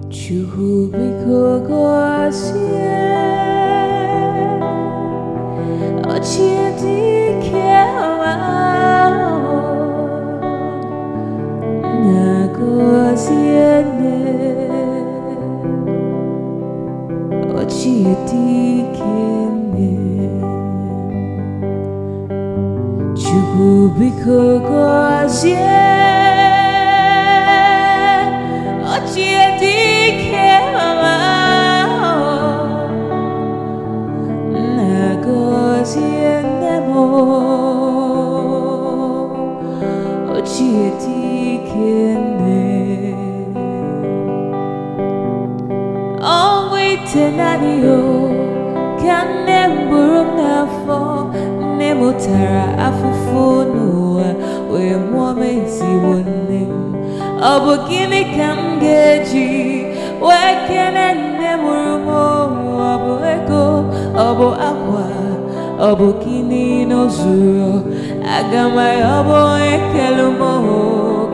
주비고 거시에 어찌디 개와오 나 거시에네 어찌디 개네 주비고 거시에 Tenanio can never nafo nemotara afufunu we mwamezi wonim obogini kamgeji we kene nemurumo obo ego obo akwa obogini nozuro agama obo ekelumo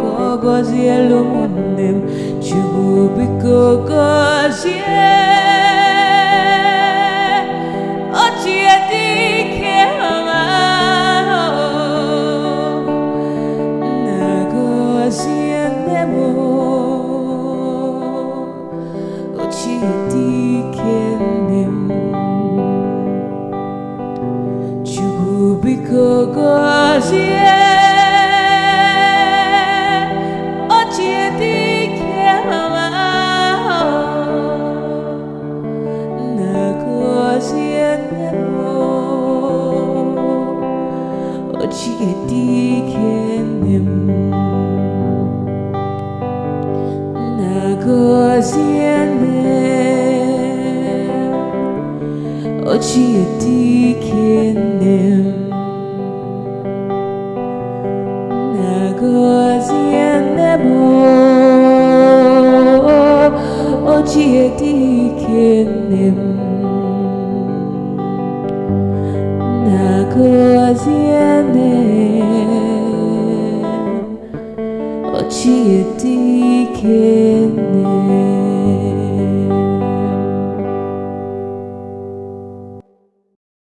kogozi elumunim chubiko gozi Ochi etike